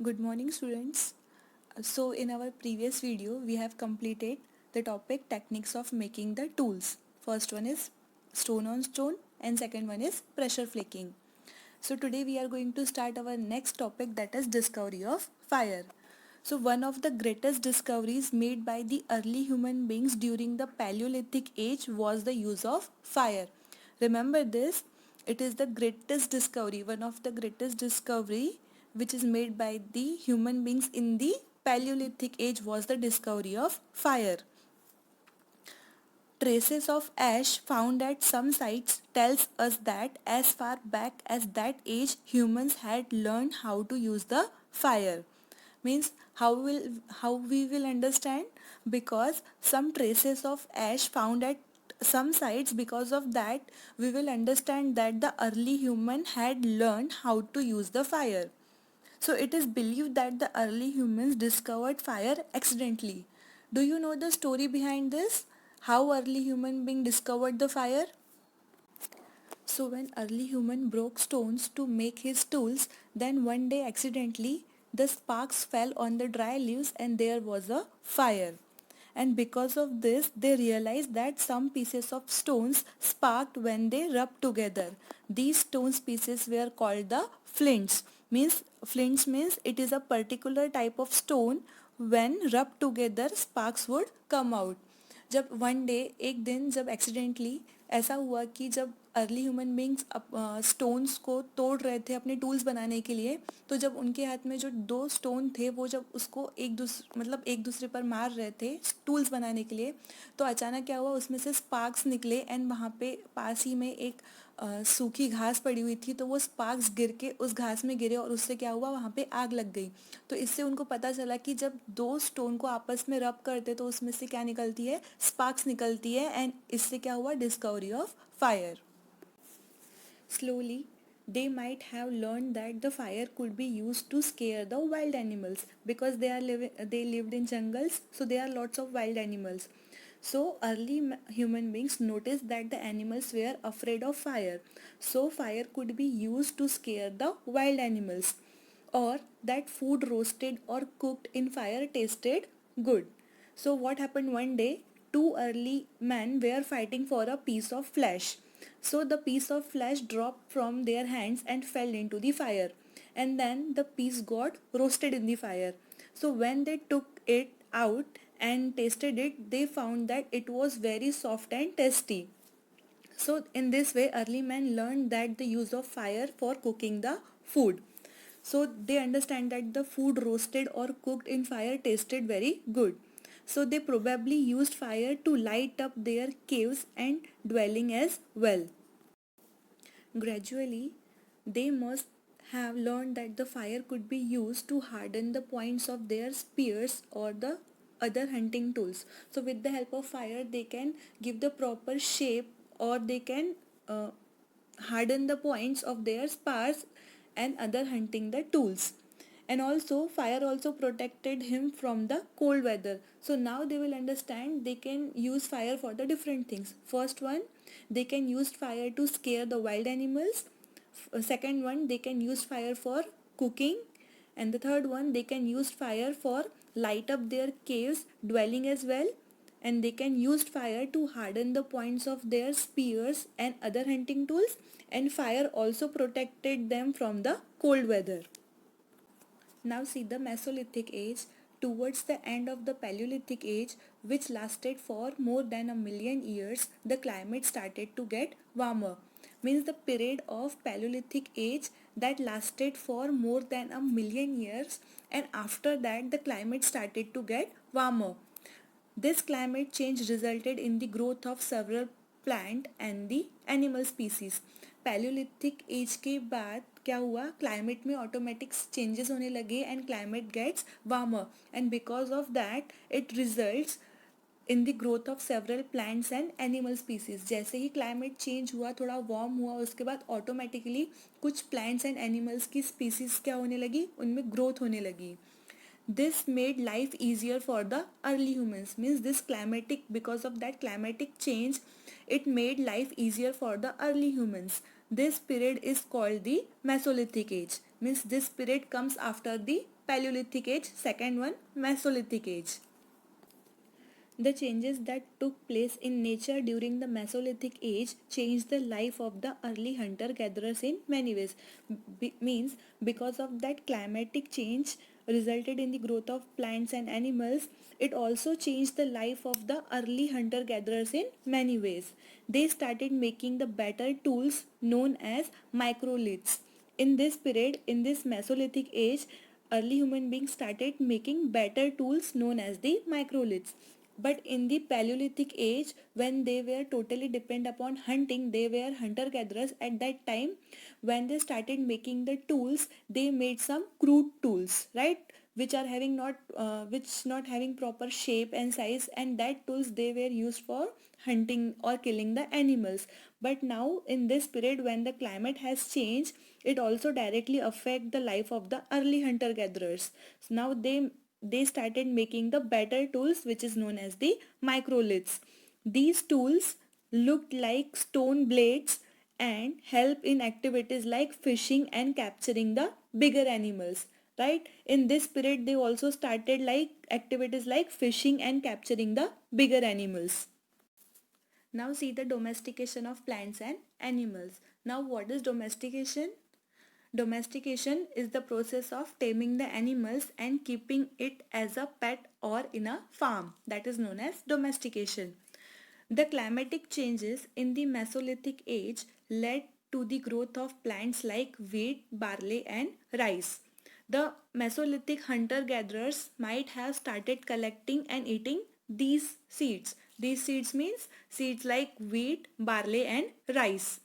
Good morning, students. So in our previous video we have completed the topic techniques of making the tools. First one is stone on stone and second one is pressure flaking. So today we are going to start our next topic, that is discovery of fire. So one of the greatest discoveries made by the early human beings during the Paleolithic age was the use of fire. Remember this, it is the greatest discovery, one of the greatest discovery which is made by the human beings in the Paleolithic age was the discovery of fire. Traces of ash found at some sites tells us that as far back as that age humans had learned how to use the fire. Means how we will understand, because some traces of ash found at some sites, because of that we will understand that the early human had learned how to use the fire. So it is believed that the early humans discovered fire accidentally. Do you know the story behind this? How early human being discovered the fire? So when early human broke stones to make his tools, then one day accidentally the sparks fell on the dry leaves and there was a fire. And because of this they realized that some pieces of stones sparked when they rubbed together. These stones pieces were called the flints. Flints means it is a particular type of stone, when rubbed together sparks would come out. जब one day एक दिन जब accidentally ऐसा हुआ कि जब early human beings stones को तोड़ रहे थे अपने टूल्स बनाने के लिए, तो जब उनके हाथ में जो दो स्टोन थे वो जब उसको एक दूसरे पर मार रहे थे टूल्स बनाने के लिए, तो अचानक क्या हुआ, उसमें से स्पार्क्स निकले एंड वहाँ पे पास ही में एक सूखी घास पड़ी हुई थी, तो वो स्पार्क्स गिर के उस घास में गिरे और उससे क्या हुआ, वहाँ पे आग लग गई। तो इससे उनको पता चला कि जब दो स्टोन को आपस में रब करते तो उसमें से क्या निकलती है, स्पार्क्स निकलती है, एंड इससे क्या हुआ, discovery of fire. Slowly, they might have learned that the fire could be used to scare the wild animals, because they lived in jungles, so there are lots of wild animals. So early human beings noticed that the animals were afraid of fire. So fire could be used to scare the wild animals, or that food roasted or cooked in fire tasted good. So what happened one day? Two early men were fighting for a piece of flesh. So the piece of flesh dropped from their hands and fell into the fire. And then the piece got roasted in the fire. So when they took it out and tasted it, they found that it was very soft and tasty. So in this way, early men learned that the use of fire for cooking the food. So they understand that the food roasted or cooked in fire tasted very good. So they probably used fire to light up their caves and dwelling as well. Gradually, they must have learned that the fire could be used to harden the points of their spears or the other hunting tools. So with the help of fire, they can give the proper shape, or they can harden the points of their spars and other hunting the tools. And also fire also protected him from the cold weather. So now they will understand they can use fire for the different things. First one, they can use fire to scare the wild animals. Second one, they can use fire for cooking. And the third one, they can use fire for light up their caves dwelling as well. And they can use fire to harden the points of their spears and other hunting tools. And fire also protected them from the cold weather. Now see the Mesolithic age. Towards the end of the Paleolithic age, which lasted for more than a million years, the climate started to get warmer. Means the period of Paleolithic age that lasted for more than a million years, and after that the climate started to get warmer. This climate change resulted in the growth of several plant and the animal species. Palaeolithic age के बाद क्या हुआ, climate में automatic changes होने लगे and climate gets warmer, and because of that it results in the growth of several plants and animal species. जैसे ही climate change हुआ, थोड़ा वार्म हुआ, उसके बाद ऑटोमेटिकली कुछ प्लांट्स एंड एनिमल्स की स्पीसीज क्या होने लगी, उनमें ग्रोथ होने लगी. This made life easier for the early humans. Means this climatic, because of that climatic change, it made life easier for the early humans. This period is called the Mesolithic age. Means this period comes after the Paleolithic age, second one Mesolithic age. The changes that took place in nature during the Mesolithic age changed the life of the early hunter-gatherers in many ways. Means because of that climatic change resulted in the growth of plants and animals, it also changed the life of the early hunter-gatherers in many ways. They started making the better tools known as microliths. In this period, in this Mesolithic age, early human beings started making better tools known as the microliths. But in the Paleolithic age, when they were totally dependent upon hunting, they were hunter gatherers. At that time, when they started making the tools, they made some crude tools, right, which are having which not having proper shape and size, and that tools they were used for hunting or killing the animals. But now in this period, when the climate has changed, it also directly affect the life of the early hunter gatherers. So now they started making the better tools, which is known as the microliths. These tools looked like stone blades and help in activities like fishing and capturing the bigger animals, right? In this period, they also started like activities like fishing and capturing the bigger animals. Now see the domestication of plants and animals. Now what is domestication? Domestication is the process of taming the animals and keeping it as a pet or in a farm. That is known as domestication. The climatic changes in the Mesolithic age led to the growth of plants like wheat, barley and rice. The Mesolithic hunter-gatherers might have started collecting and eating these seeds. These seeds means seeds like wheat, barley and rice.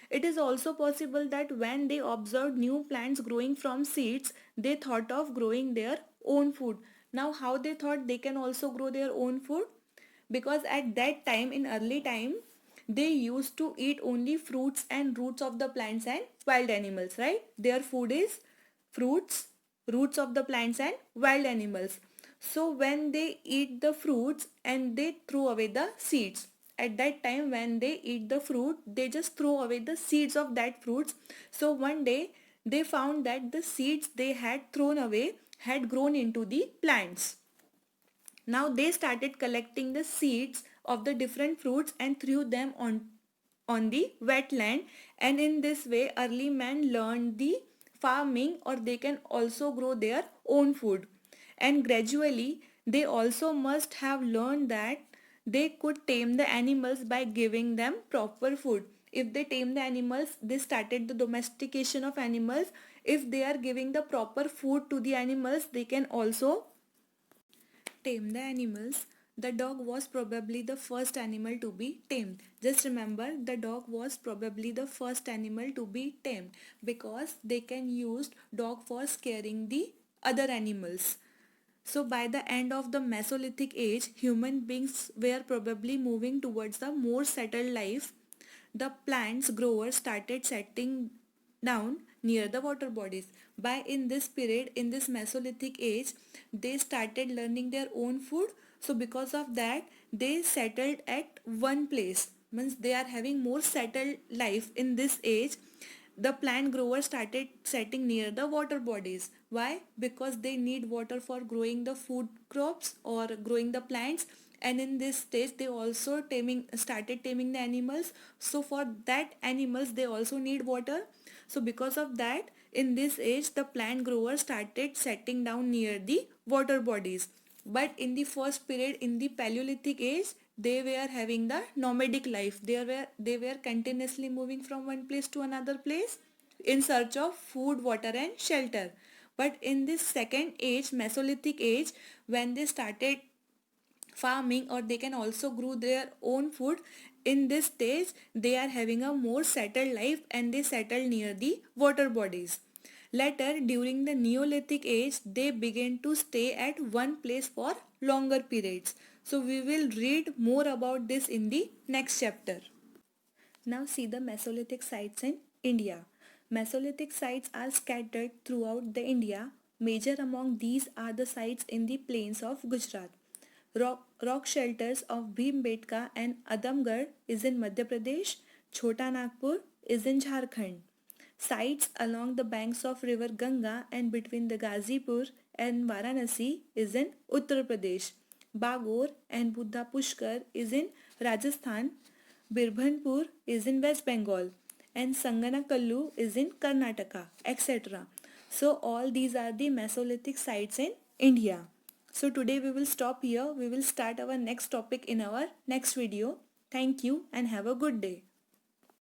It is also possible that when they observed new plants growing from seeds, they thought of growing their own food. Now, how they thought they can also grow their own food? Because at that time, in early time, they used to eat only fruits and roots of the plants and wild animals, right? Their food is fruits, roots of the plants and wild animals. So when they eat the fruits and they throw away the seeds, at that time when they eat the fruit, they just throw away the seeds of that fruits. So one day they found that the seeds they had thrown away had grown into the plants. Now they started collecting the seeds of the different fruits and threw them on the wetland, and in this way early man learned the farming, or they can also grow their own food. And gradually they also must have learned that they could tame the animals by giving them proper food. If they tame the animals, they started the domestication of animals. If they are giving the proper food to the animals, they can also tame the animals. The dog was probably the first animal to be tamed. Just remember, the dog was probably the first animal to be tamed because they can use dog for scaring the other animals. So by the end of the Mesolithic age, human beings were probably moving towards a more settled life. The plants growers started settling down near the water bodies. By in this period, in this Mesolithic age, they started learning their own food. So because of that, they settled at one place. Means they are having more settled life in this age. The plant growers started setting near the water bodies. Why? Because they need water for growing the food crops or growing the plants, and in this stage they also started taming the animals. So for that animals they also need water. So because of that, in this age the plant growers started setting down near the water bodies. But in the first period, in the Paleolithic age, they were having the nomadic life. They were continuously moving from one place to another place in search of food, water and shelter. But in this second age, Mesolithic age, when they started farming, or they can also grow their own food, in this stage they are having a more settled life and they settle near the water bodies. Later, during the Neolithic age, they began to stay at one place for longer periods. So we will read more about this in the next chapter. Now see the Mesolithic sites in India. Mesolithic sites are scattered throughout the India. Major among these are the sites in the plains of Gujarat. Rock shelters of Bhimbetka and Adamgarh is in Madhya Pradesh. Chota Nagpur is in Jharkhand. Sites along the banks of river Ganga and between the Gazipur and Varanasi is in Uttar Pradesh. Bagor and Buddha Pushkar is in Rajasthan. Birbhanpur is in West Bengal and Sanganakallu is in Karnataka, etc. So all these are the Mesolithic sites in India. So today we will stop here. We will start our next topic in our next video. Thank you and have a good day.